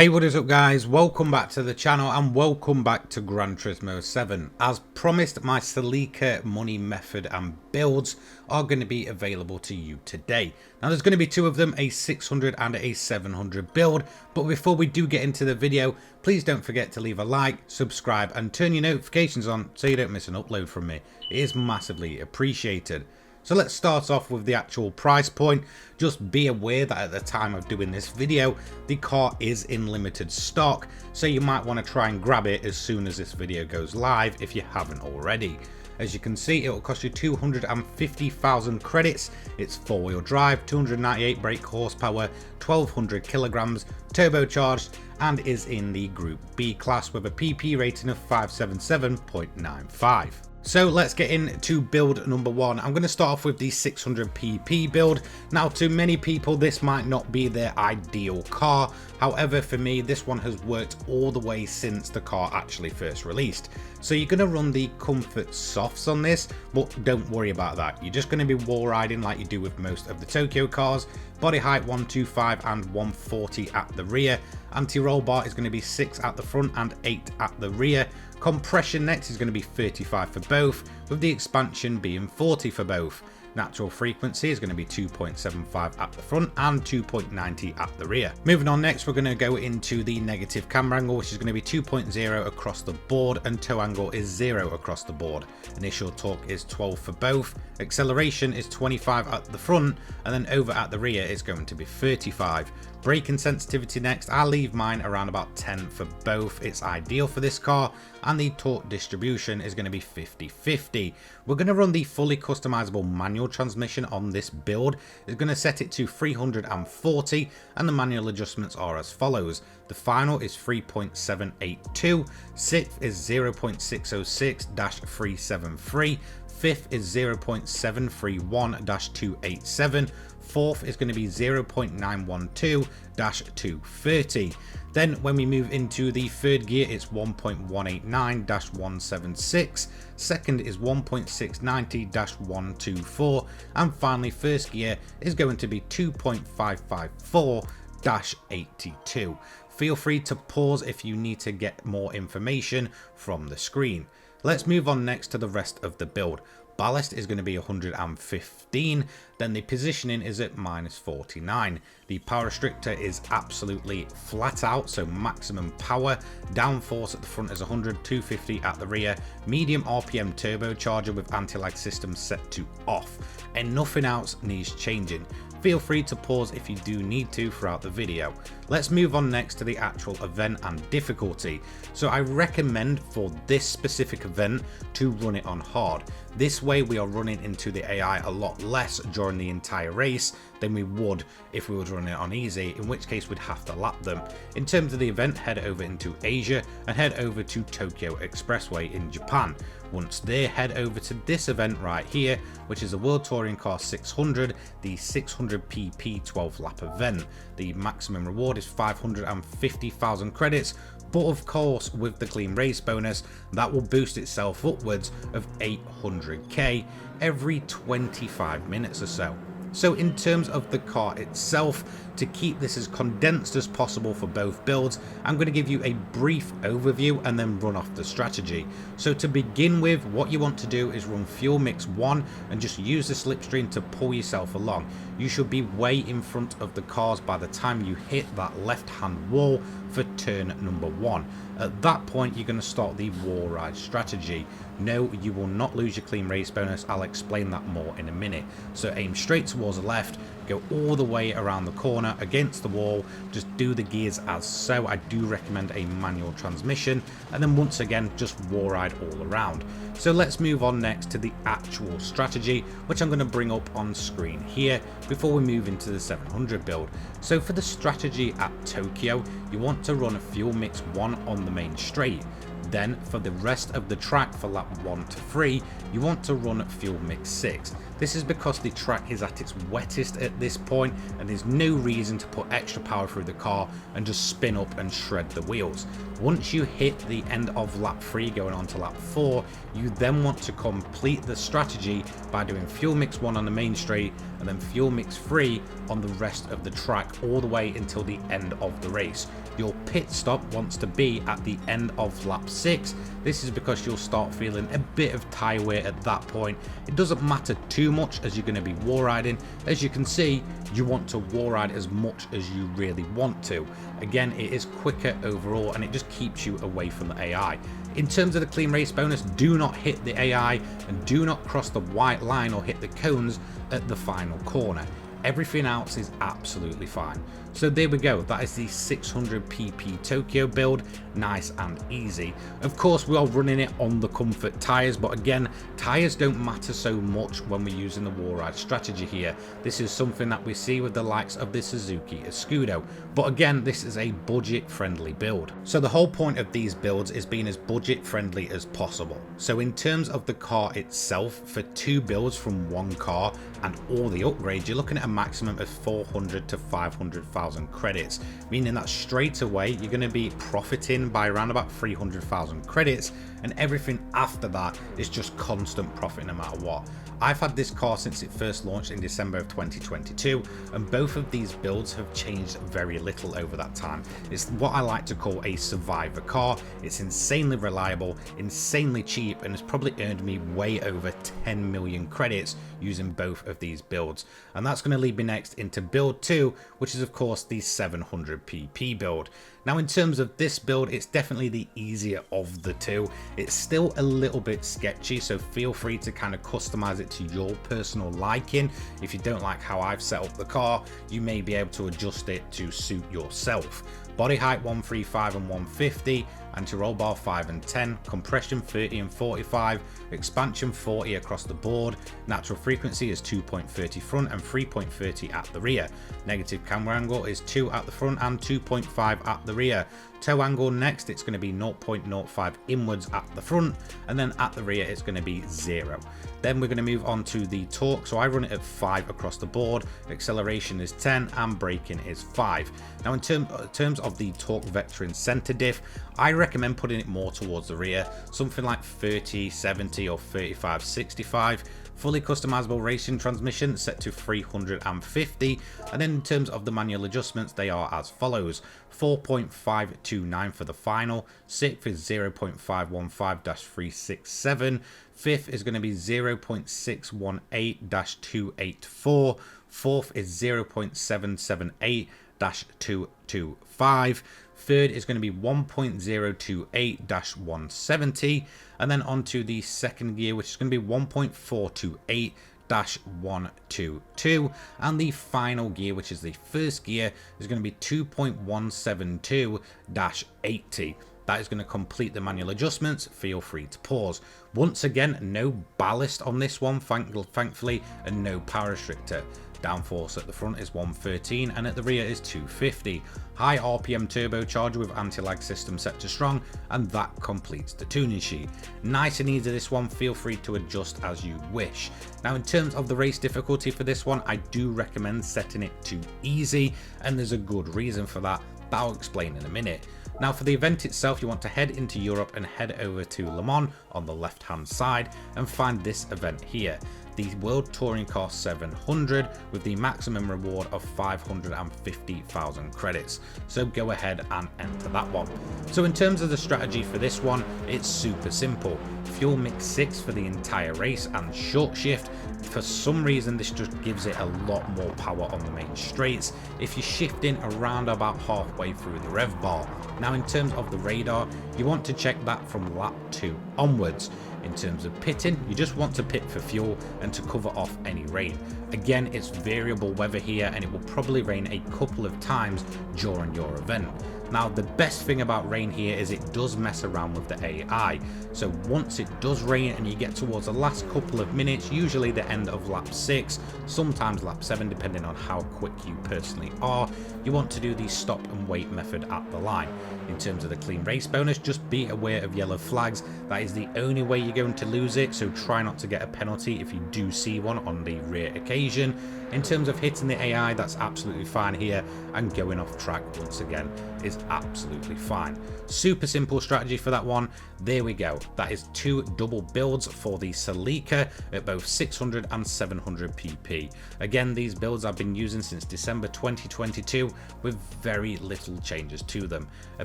Hey, what is up guys? Welcome back to the channel and welcome back to Gran Turismo 7. As promised, my Celica money method and builds are going to be available to you today. Now there's going to be two of them, a 600 and a 700 build, but before we do get into the video, please don't forget to leave a like, subscribe and turn your notifications on so you don't miss an upload from me. It is massively appreciated. So let's start off with the actual price point. Just be aware that at the time of doing this video, the car is in limited stock, so you might want to try and grab it as soon as this video goes live if you haven't already. As you can see, it will cost you 250,000 credits. It's four-wheel drive, 298 brake horsepower, 1200 kilograms, turbocharged, and is in the Group B class with a PP rating of 577.95. So let's get into build number one. I'm going to start off with the 600 PP build. Now, to many people, this might not be their ideal car. However, for me, this one has worked all the way since the car actually first released. So you're going to run the comfort softs on this, but don't worry about that. You're just going to be wall riding like you do with most of the Tokyo cars. Body height 125 and 140 at the rear. Anti-roll bar is going to be 6 at the front and 8 at the rear. Compression next is going to be 35 for both, with the expansion being 40 for both. Natural frequency is going to be 2.75 at the front and 2.90 at the rear. Moving on next, we're going to go into the negative camber angle, which is going to be 2.0 across the board, and toe angle is 0 across the board. Initial torque is 12 for both. Acceleration is 25 at the front, and then over at the rear is going to be 35. Braking sensitivity next, I'll leave mine around about 10 for both. It's ideal for this car, and the torque distribution is going to be 50-50. We're going to run the fully customizable manual transmission on this build. It's going to set it to 340, and the manual adjustments are as follows. The final is 3.782, sixth is 0.606-373, fifth is 0.731-287, fourth is going to be 0.912-230. Then when we move into the third gear, it's 1.189-176, second is 1.690-124, and finally first gear is going to be 2.554-82. Feel free to pause if you need to get more information from the screen. Let's move on next to the rest of the build. Ballast is going to be 115, then the positioning is at -49. The power restrictor is absolutely flat out, so maximum power. Downforce at the front is 100, 250 at the rear. Medium RPM turbocharger with anti-lag system set to off, and nothing else needs changing. Feel free to pause if you do need to throughout the video. Let's move on next to the actual event and difficulty. So I recommend for this specific event to run it on hard. This way we are running into the AI a lot less during the entire race than we would if we were running it on easy, in which case we'd have to lap them. In terms of the event, head over into Asia and head over to Tokyo Expressway in Japan. Once there, head over to this event right here, which is the World Touring Car 600, the 600 PP 12 lap event. The maximum reward is 550,000 credits, but of course with the clean race bonus, that will boost itself upwards of 800k every 25 minutes or so. So in terms of the car itself, to keep this as condensed as possible for both builds, I'm going to give you a brief overview and then run off the strategy. So to begin with, what you want to do is run fuel mix 1 and just use the slipstream to pull yourself along. You should be way in front of the cars by the time you hit that left hand wall for turn number 1. At that point, you're going to start the wall ride strategy. No, you will not lose your clean race bonus. I'll explain that more in a minute. So aim straight towards the left, go all the way around the corner against the wall, just do the gears as so. I do recommend a manual transmission, and then once again just wall ride all around. So let's move on next to the actual strategy, which I'm going to bring up on screen here before we move into the 700 build. So for the strategy at Tokyo, you want to run a fuel mix 1 on the main straight. Then for the rest of the track for lap 1 to 3, you want to run fuel mix 6. This is because the track is at its wettest at this point, and there's no reason to put extra power through the car and just spin up and shred the wheels. Once you hit the end of lap 3 going on to lap 4, you then want to complete the strategy by doing fuel mix 1 on the main straight and then fuel mix 3 on the rest of the track all the way until the end of the race. Your pit stop wants to be at the end of lap 6. This is because you'll start feeling a bit of tyre wear at that point. It doesn't matter too much as you're going to be wall riding. As you can see, you want to wall ride as much as you really want to. Again, it is quicker overall and it just keeps you away from the AI. In terms of the clean race bonus, do not hit the AI and do not cross the white line or hit the cones at the final corner. Everything else is absolutely fine. So there we go, that is the 600 pp Tokyo build, nice and easy. Of course we are running it on the comfort tyres, but again, tyres don't matter so much when we're using the wall ride strategy here. This is something that we see with the likes of the Suzuki Escudo, but again, this is a budget friendly build. So the whole point of these builds is being as budget friendly as possible. So in terms of the car itself, for 2 builds from one car and all the upgrades, you're looking at a maximum of 400 to 500,000 credits, meaning that straight away you're going to be profiting by around about 300,000 credits, and everything after that is just constant profit no matter what. I've had this car since it first launched in December of 2022, and both of these builds have changed very little over that time. It's what I like to call a survivor car. It's insanely reliable, insanely cheap, and has probably earned me way over 10 million credits using both of these builds. And that's going to lead me next into build 2, which is of course the 700 pp build. Now in terms of this build, it's definitely the easier of the two. It's still a little bit sketchy, so feel free to kind of customize it to your personal liking. If you don't like how I've set up the car, you may be able to adjust it to suit yourself. Body height 135 and 150, anti-roll bar 5 and 10, compression 30 and 45, expansion 40 across the board, natural frequency is 2.30 front and 3.30 at the rear, negative camber angle is 2 at the front and 2.5 at the rear, toe angle next it's going to be 0.05 inwards at the front, and then at the rear it's going to be 0. Then we're going to move on to the torque, so I run it at 5 across the board, acceleration is 10 and braking is 5. Now in terms of the torque vector and center diff, I recommend putting it more towards the rear, something like 30-70 or 35-65. Fully customizable racing transmission set to 350, and then in terms of the manual adjustments, they are as follows: 4.529 for the final, 6th is 0.515-367, 5th is going to be 0.618-284, 4th is 0.778-225, 3rd is going to be 1.028-170, and then onto the second gear, which is going to be 1.428-122, and the final gear, which is the first gear, is going to be 2.172-80. That is going to complete the manual adjustments. Feel free to pause. Once again, no ballast on this one, thankfully, and no power restrictor. Downforce at the front is 113 and at the rear is 250. High RPM turbocharger with anti-lag system set to strong, and that completes the tuning sheet. Nice and easy this one, feel free to adjust as you wish. Now in terms of the race difficulty for this one, I do recommend setting it to easy, and there's a good reason for that I'll explain in a minute. Now for the event itself, you want to head into Europe and head over to LeMans on the left hand side and find this event here, the World Touring Car 700, with the maximum reward of 550,000 credits. So go ahead and enter that one. So in terms of the strategy for this one, it's super simple. Fuel mix 6 for the entire race and short shift. For some reason this just gives it a lot more power on the main straights if you're shifting around about halfway through the rev bar. Now in terms of the radar, you want to check that from lap 2 onwards. In terms of pitting, you just want to pit for fuel and to cover off any rain. Again, it's variable weather here and it will probably rain a couple of times during your event. Now the best thing about rain here is it does mess around with the AI. So once it does rain and you get towards the last couple of minutes, usually the end of lap 6, sometimes lap 7 depending on how quick you personally are, you want to do the stop and wait method at the line. In terms of the clean race bonus, just be aware of yellow flags. That is the only way you're going to lose it, so try not to get a penalty if you do see one on the rare occasion. In terms of hitting the AI, that's absolutely fine here, and going off track once again is is absolutely fine. Super simple strategy for that one. There we go. That is 2 double builds for the Celica at both 600 and 700 pp. Again, these builds I've been using since December 2022 with very little changes to them. A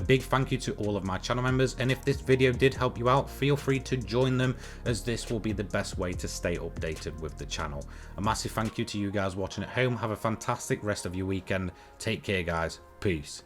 big thank you to all of my channel members, and if this video did help you out, feel free to join them, as this will be the best way to stay updated with the channel. A massive thank you to you guys watching at home. Have a fantastic rest of your weekend. Take care, guys. Peace.